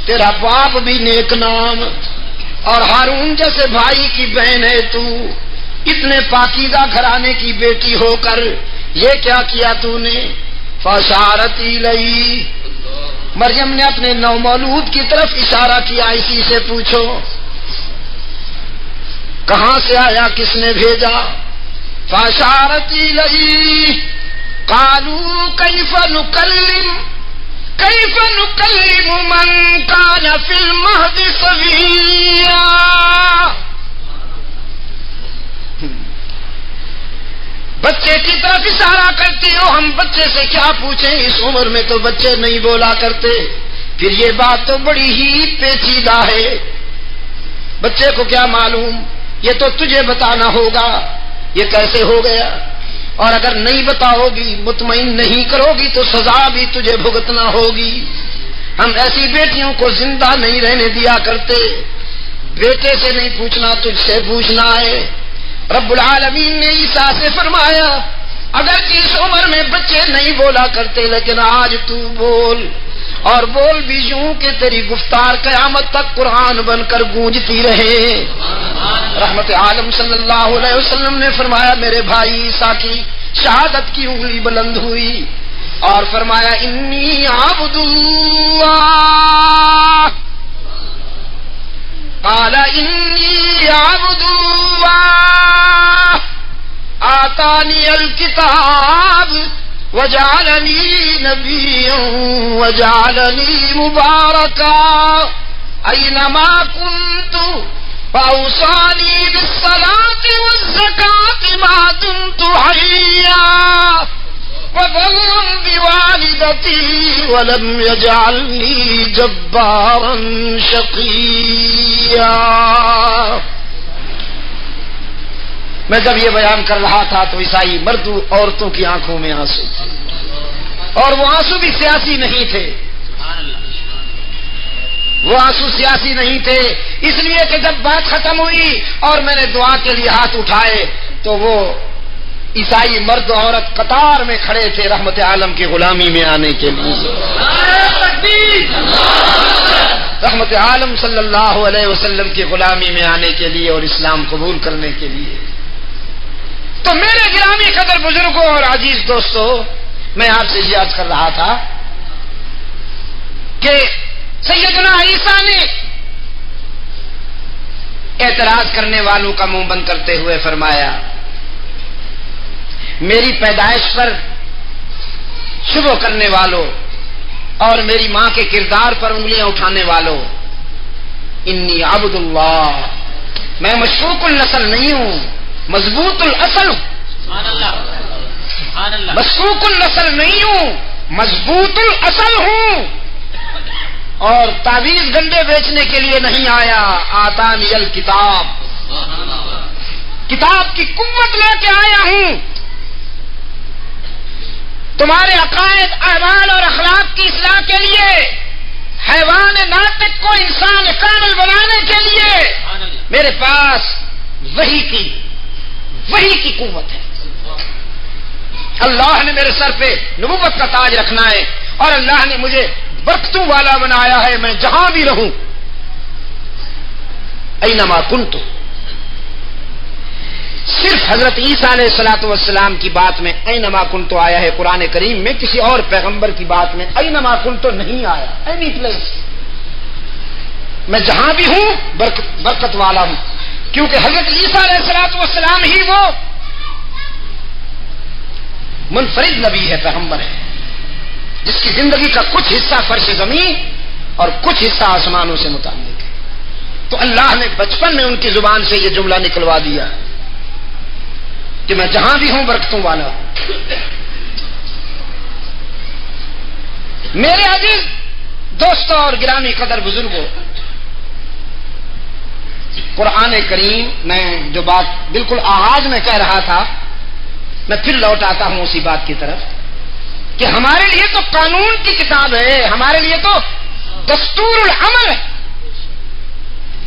تیرا باپ بھی نیک نام، اور ہارون جیسے بھائی کی بہن ہے تو. اتنے پاکیزہ گھرانے کی بیٹی ہو کر یہ کیا کیا تو نے؟ فاشارت الیہ. مریم نے اپنے نومولود کی طرف اشارہ کیا. اسی سے پوچھو کہاں سے آیا، کس نے بھیجا؟ فاشارت الیہ. قالوا کیف نکلم من کان فی المہد صبیا. بچے کی طرف اشارہ کرتی ہو، ہم بچے سے کیا پوچھیں، اس عمر میں تو بچے نہیں بولا کرتے. پھر یہ بات تو بڑی ہی پیچیدہ ہے. بچے کو کیا معلوم، یہ تو تجھے بتانا ہوگا یہ کیسے ہو گیا. اور اگر نہیں بتاؤ گی، مطمئن نہیں کرو گی تو سزا بھی تجھے بھگتنا ہوگی. ہم ایسی بیٹیوں کو زندہ نہیں رہنے دیا کرتے. بیٹے سے نہیں پوچھنا، تجھ سے پوچھنا ہے. رب العالمین نے عیسیٰ سے فرمایا اگر اس عمر میں بچے نہیں بولا کرتے لیکن آج تو بول، اور بول بھی یوں کہ تیری گفتار قیامت تک قرآن بن کر گونجتی رہے. رحمت عالم صلی اللہ علیہ وسلم نے فرمایا میرے بھائی عیسیٰ کی شہادت کی انگلی بلند ہوئی اور فرمایا انی عبد اللہ قال انی عبد اللہ آتانی الکتاب وجعلنی نبیا وجعلنی مبارکا اینما کنت فأوصانی بالصلاة والزکاة ما دمت حیا وبرا بوالدتی ولم یجعلنی جبارا شقیا. میں جب یہ بیان کر رہا تھا تو عیسائی مردوں عورتوں کی آنکھوں میں آنسو تھے، اور وہ آنسو بھی سیاسی نہیں تھے. وہ آنسو سیاسی نہیں تھے، اس لیے کہ جب بات ختم ہوئی اور میں نے دعا کے لیے ہاتھ اٹھائے تو وہ عیسائی مرد و عورت قطار میں کھڑے تھے رحمت عالم کی غلامی میں آنے کے لیے، رحمت عالم صلی اللہ علیہ وسلم کی غلامی میں آنے کے لیے اور اسلام قبول کرنے کے لیے. تو میرے گرامی قدر بزرگوں اور عزیز دوستوں، میں آپ سے یہ عرض کر رہا تھا کہ سیدنا عیسیٰ نے اعتراض کرنے والوں کا منہ بند کرتے ہوئے فرمایا، میری پیدائش پر شبہ کرنے والوں اور میری ماں کے کردار پر انگلیاں اٹھانے والوں، انی عبد اللہ، میں مشکوک النسل نہیں ہوں، مضبوط الاصل ہوں. مشکوک النسل نہیں ہوں، مضبوط الاصل ہوں، اور تعویذ گنڈے بیچنے کے لیے نہیں آیا. آتانی الکتاب، کتاب کی قوت لے کے آیا ہوں تمہارے عقائد، اعمال اور اخلاق کی اصلاح کے لیے، حیوان ناطق کو انسان کامل بنانے کے لیے. میرے پاس وحی کی قوت ہے. اللہ نے میرے سر پہ نبوت کا تاج رکھنا ہے اور اللہ نے مجھے برکتوں والا بنایا ہے، میں جہاں بھی رہوں. اینما کنت، صرف حضرت عیسیٰ علیہ الصلوۃ والسلام کی بات میں اینما کنت آیا ہے قرآن کریم میں، کسی اور پیغمبر کی بات میں اینما کنت نہیں آیا. اینی پلیس، میں جہاں بھی ہوں برکت والا ہوں، کیونکہ حضرت عیسیٰ علیہ الصلوۃ والسلام ہی وہ منفرد نبی ہے، پیغمبر ہے، جس کی زندگی کا کچھ حصہ فرش زمین اور کچھ حصہ آسمانوں سے متعلق ہے. تو اللہ نے بچپن میں ان کی زبان سے یہ جملہ نکلوا دیا کہ میں جہاں بھی ہوں برکتوں والا ہوں. میرے عزیز دوستوں اور گرامی قدر بزرگوں، قرآن کریم میں جو بات بالکل آغاز میں کہہ رہا تھا، میں پھر لوٹ آتا ہوں اسی بات کی طرف کہ ہمارے لیے تو قانون کی کتاب ہے، ہمارے لیے تو دستور العمل ہے،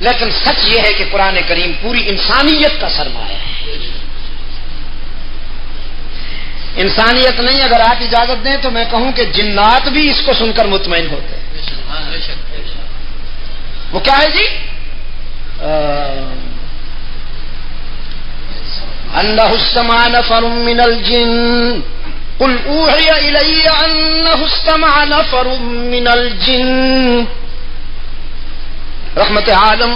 لیکن سچ یہ ہے کہ قرآن کریم پوری انسانیت کا سرمایہ ہے. انسانیت نہیں، اگر آپ اجازت دیں تو میں کہوں کہ جنات بھی اس کو سن کر مطمئن ہوتے ہیں. وہ کیا ہے جی؟ انہ استمع نفر من الجن قل اوحی الی انہ استمع نفر من الجن. رحمت عالم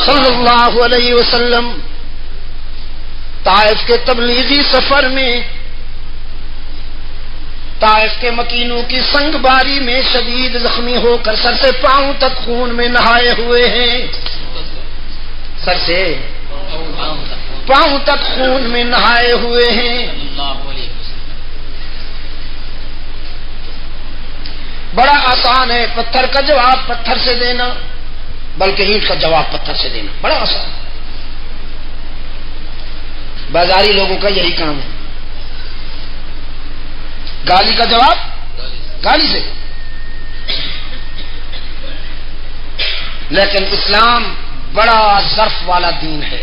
صلی اللہ علیہ وسلم طائف کے تبلیغی سفر میں طائف کے مکینوں کی سنگ باری میں شدید زخمی ہو کر سر سے پاؤں تک خون میں نہائے ہوئے ہیں. سر سے پاؤں تک خون میں نہائے ہوئے ہیں. بڑا آسان ہے پتھر کا جواب پتھر سے دینا، بلکہ اینٹ کا جواب پتھر سے دینا بڑا آسان. بازاری لوگوں کا یہی کام ہے، گالی کا جواب گالی سے. لیکن اسلام بڑا ظرف والا دین ہے.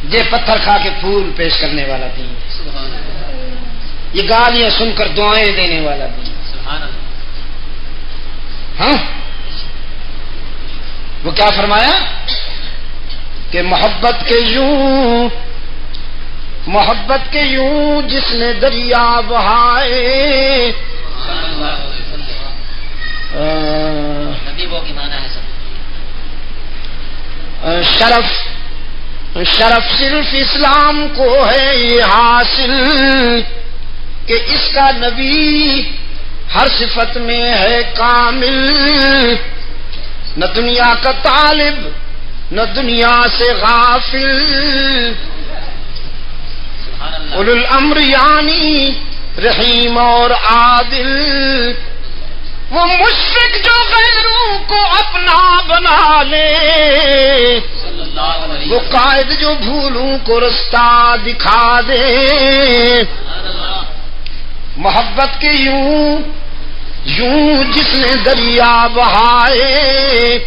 یہ پتھر کھا کے پھول پیش کرنے والا دین ہے، یہ گالیاں سن کر دعائیں دینے والا دین. ہاں وہ کیا فرمایا کہ محبت کے یوں جس نے دریا بہائے شرف صرف اسلام کو ہے یہ حاصل کہ اس کا نبی ہر صفت میں ہے کامل، نہ دنیا کا طالب نہ دنیا سے غافل، اولو الامر یعنی رحیم اور عادل، وہ مشفق جو غیروں کو اپنا بنا لے، وہ قائد جو بھولوں کو رستہ دکھا دے، محبت کے یوں جس نے دریا بہائے،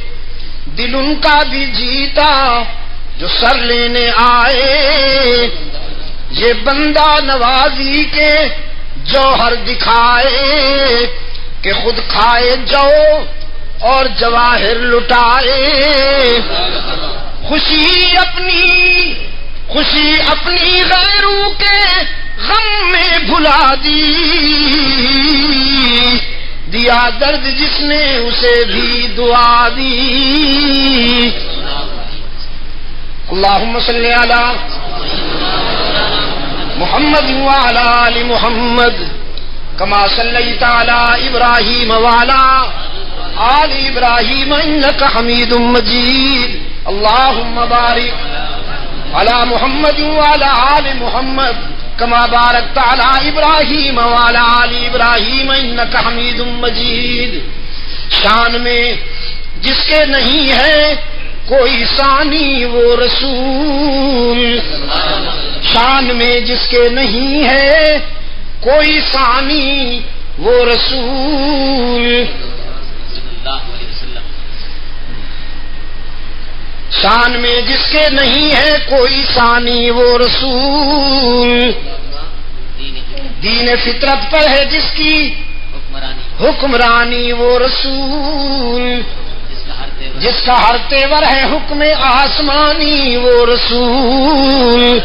دل ان کا بھی جیتا جو سر لینے آئے، یہ بندہ نوازی کے جوہر دکھائے کہ خود کھائے جو اور جواہر لٹائے، خوشی اپنی غیروں کے غم میں بھلا دیا درد جس نے اسے بھی دعا دی۔ اللہم صلی علی محمد وعلی آل محمد کما صلیت علی ابراہیم وعلی آل ابراہیم انک حمید مجید، اللہم بارک علی محمد وعلی آل محمد کما بارکت علی ابراہیم وعلی آل ابراہیم انک حمید مجید۔ شان میں جس کے نہیں ہے کوئی ثانی وہ رسول، شان میں جس کے نہیں ہے کوئی ثانی وہ رسول، شان میں جس کے نہیں ہے کوئی ثانی وہ رسول، دین فطرت پر ہے جس کی حکمرانی وہ رسول، جس کا ہر تیور ہے حکم آسمانی وہ رسول،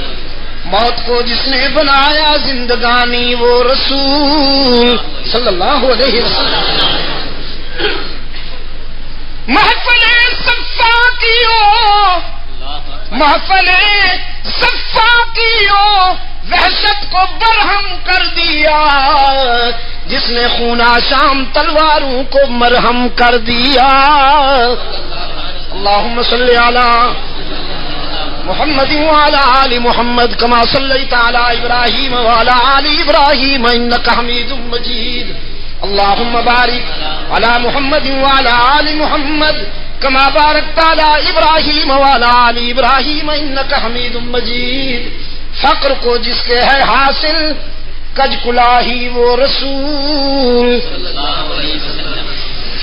موت کو جس نے بنایا زندگانی وہ رسول صلی اللہ علیہ وسلم۔ محفل صفا کیو وحشت کو برہم کر دیا، جس نے خونہ شام تلواروں کو مرہم کر دیا۔ اللہم صلی علی محمد وعلی آل محمد کما صلیت علی ابراہیم وعلی آل ابراہیم انک حمید مجید، اللہم بارک علی محمد وعلی آل محمد کما بارکت علی ابراہیم وعلی آل ابراہیم انک حمید مجید۔ فقر کو جس کے ہے حاصل کج کلاہی وہ رسول،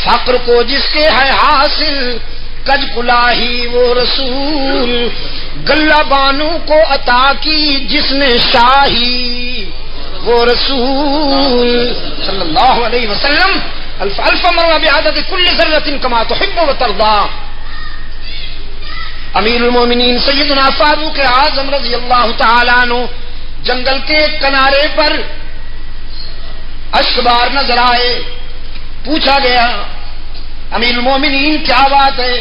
فقر کو جس کے ہے حاصل کج کلاہی وہ رسول، گلہ بانو کو عطا کی جس نے شاہی وہ رسول صلی اللہ علیہ وسلم۔ الف الف مرہ بعدد کل ذرۃ کما تحب وترضى۔ امیر المومنین سیدنا فاروق اعظم رضی اللہ تعالیٰ عنہ جنگل کے کنارے پر اشکبار نظر آئے، پوچھا گیا امیر المومنین کیا بات ہے،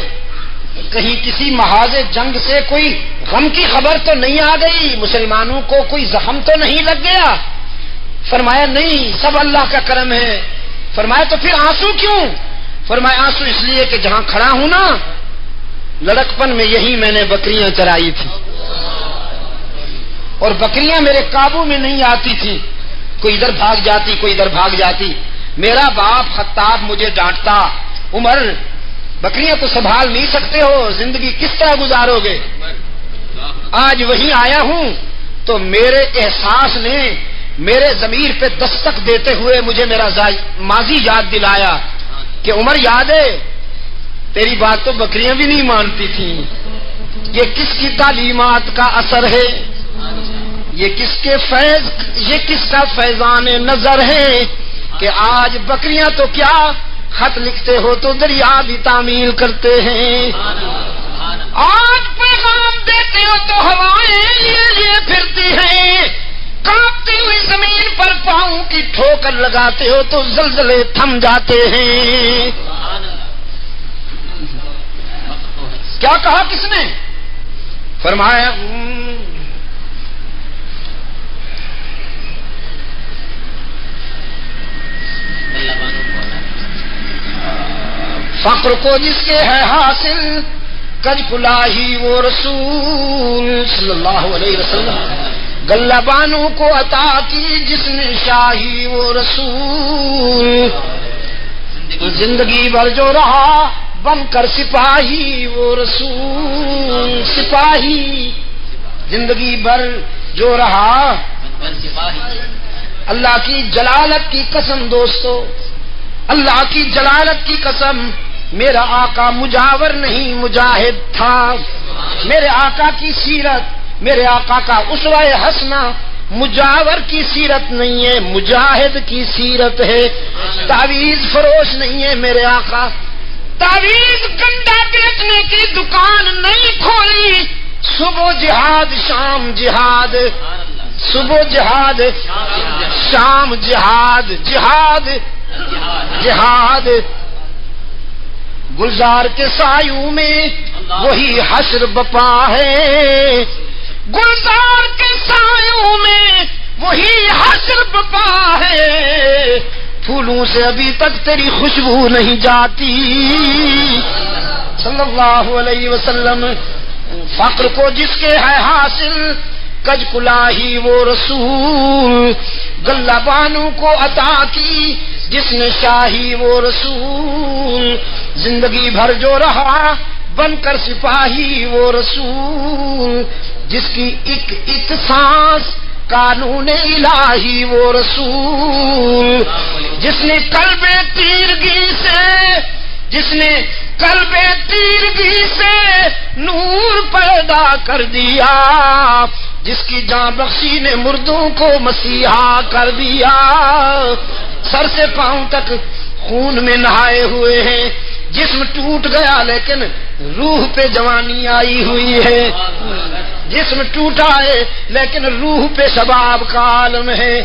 کہیں کسی محاذ جنگ سے کوئی غم کی خبر تو نہیں آ گئی، مسلمانوں کو کوئی زخم تو نہیں لگ گیا؟ فرمایا نہیں، سب اللہ کا کرم ہے۔ فرمایا تو پھر آنسو کیوں؟ فرمایا آنسو اس لیے کہ جہاں کھڑا ہوں نا لڑکپن میں یہی میں نے بکریاں چرائی تھی، اور بکریاں میرے قابو میں نہیں آتی تھی، کوئی ادھر بھاگ جاتی کوئی ادھر بھاگ جاتی، میرا باپ خطاب مجھے ڈانٹتا، عمر بکریاں تو سنبھال نہیں سکتے ہو، زندگی کس طرح گزارو گے؟ آج وہیں آیا ہوں تو میرے احساس نے میرے ضمیر پہ دستک دیتے ہوئے مجھے میرا ماضی یاد دلایا کہ عمر یاد ہے تیری بات تو بکریاں بھی نہیں مانتی تھیں، یہ کس کی تعلیمات کا اثر ہے، یہ کس کا فیضان نظر ہے کہ آج بکریاں تو کیا خط لکھتے ہو تو دریا بھی تعمیل کرتے ہیں، آج پیغام دیتے ہو تو ہوائیں لیے پھرتی ہیں، کانپتی ہوئی زمین پر پاؤں کی ٹھوکر لگاتے ہو تو زلزلے تھم جاتے ہیں، کیا کہا کس نے؟ فرمایا فقر کو جس کے ہے حاصل کج کلاہی وہ رسول صلی اللہ علیہ وسلم، گلہ بانوں کو عطا کی جس نے شاہی وہ رسول، زندگی بھر جو رہا بن کر سپاہی وہ رسول، سپاہی زندگی بھر جو رہا اللہ کی جلالت کی قسم دوستو، اللہ کی جلالت کی قسم، میرا آقا مجاور نہیں مجاہد تھا، میرے آقا کی سیرت، میرے آقا کا اسوہ حسنہ مجاور کی سیرت نہیں ہے، مجاہد کی سیرت ہے، تعویذ فروش نہیں ہے میرے آقا، تعویذ گنڈا بیچنے کی دکان نہیں کھولی، صبح جہاد شام جہاد، صبح جہاد شام جہاد، جہاد جہاد، گلزار کے سایوں میں وہی حشر بپا ہے، گلزار کے سایوں میں وہی حشر بپا ہے، پھولوں سے ابھی تک تیری خوشبو نہیں جاتی صلی اللہ علیہ وسلم، فقر کو جس کے ہے حاصل کج کلاہی وہ رسول، گلہ بانوں کو عطا کی جس نے شاہی وہ رسول، زندگی بھر جو رہا بن کر سپاہی وہ رسول، جس کی ایک ایک سانس قانون الہی وہ رسول، جس نے قلب تیرگی سے، جس نے قلب تیرگی سے نور پیدا کر دیا، جس کی جاں بخشی نے مردوں کو مسیحا کر دیا، سر سے پاؤں تک خون میں نہائے ہوئے ہیں، جسم ٹوٹ گیا لیکن روح پہ جوانی آئی ہوئی ہے، جسم ٹوٹا ہے لیکن روح پہ شباب کا عالم ہے،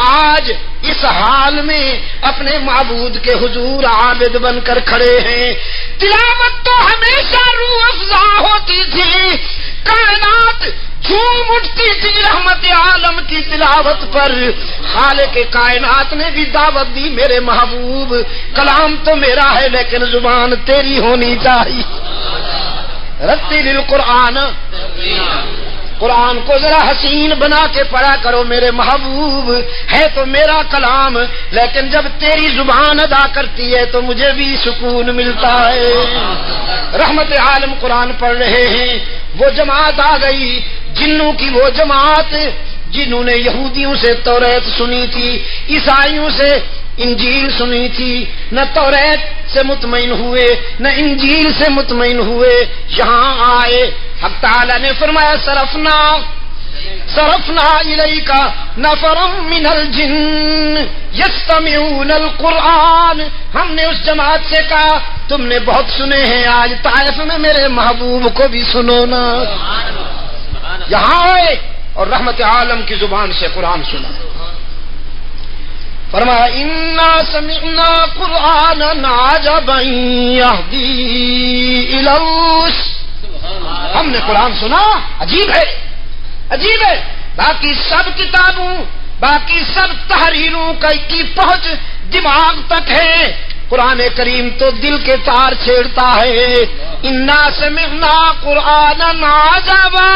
آج اس حال میں اپنے معبود کے حضور عابد بن کر کھڑے ہیں، تلاوت تو ہمیشہ روح افزا ہوتی تھی، کائنات جھوم اٹھتی تھی رحمت عالم کی تلاوت پر، خالق کائنات نے بھی دعوت دی میرے محبوب، کلام تو میرا ہے لیکن زبان تیری ہونی چاہیے، رتل القرآن، قرآن کو ذرا حسین بنا کے پڑھا کرو میرے محبوب، ہے تو میرا کلام لیکن جب تیری زبان ادا کرتی ہے تو مجھے بھی سکون ملتا ہے، رحمت عالم قرآن پڑھ رہے ہیں، وہ جماعت آ گئی، جنوں کی وہ جماعت جنہوں نے یہودیوں سے توریت سنی تھی، عیسائیوں سے انجیل سنی تھی، نہ توریت سے مطمئن ہوئے نہ انجیل سے مطمئن ہوئے، یہاں آئے، حق تعالی نے فرمایا صرفنا الیک نفرا من الجن یستمعون القرآن، ہم نے اس جماعت سے کہا تم نے بہت سنے ہیں، آج طائف میں میرے محبوب کو بھی سنو نا، یہاں آئے اور رحمت عالم کی زبان سے قرآن سنا، فرمایا انا سمعنا قرآنا عجبا یہدی الی الرشد، ہم نے قرآن سنا، عجیب ہے، عجیب ہے، باقی سب کتابوں باقی سب تحریروں کی پہنچ دماغ تک ہے، قرآن کریم تو دل کے تار چھیڑتا ہے، انا سمعنا قرآنا عجبا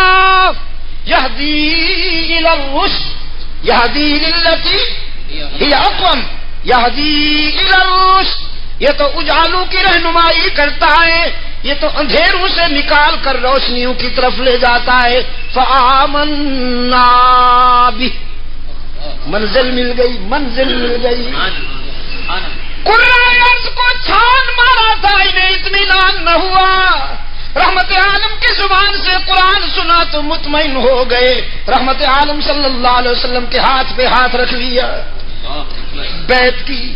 یہدی الی الرشد یہدی للتی ہی اقوم یہدی الی الرشد، یہ تو اجالوں کی رہنمائی کرتا ہے، یہ تو اندھیروں سے نکال کر روشنیوں کی طرف لے جاتا ہے، فآمنا بہ، منزل مل گئی، منزل مل گئی، قرآن عرض کو چھان مارا تھا، انہیں اطمینان نہ ہوا، رحمت عالم کی زبان سے قرآن سنا تو مطمئن ہو گئے، رحمت عالم صلی اللہ علیہ وسلم کے ہاتھ پہ ہاتھ رکھ لیا، بیعت کی،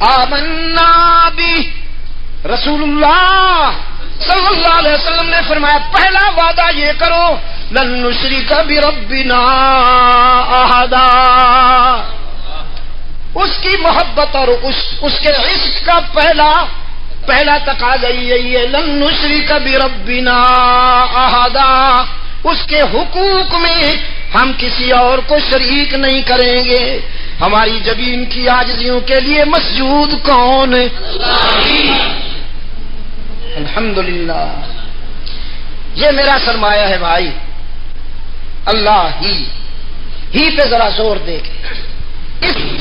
آمنا بہ، رسول اللہ صلی اللہ علیہ وسلم نے فرمایا پہلا وعدہ یہ کرو لن نشرک بربنا احدا، اس کی محبت اور اس کے عشق کا پہلا پہلا تقاضا یہی ہے لن نشرک بربنا احدا، اس کے حقوق میں ہم کسی اور کو شریک نہیں کریں گے. ہماری جبین کی عاجزیوں کے لیے مسجود کون ہے؟ الحمدللہ. یہ میرا سرمایہ ہے بھائی، اللہ ہی پہ ذرا زور دے کے.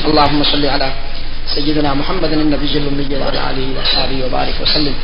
اللہم صلی علی سیدنا محمد النبی الأمی وعلی آلہ وصحبہ وبارک وسلم.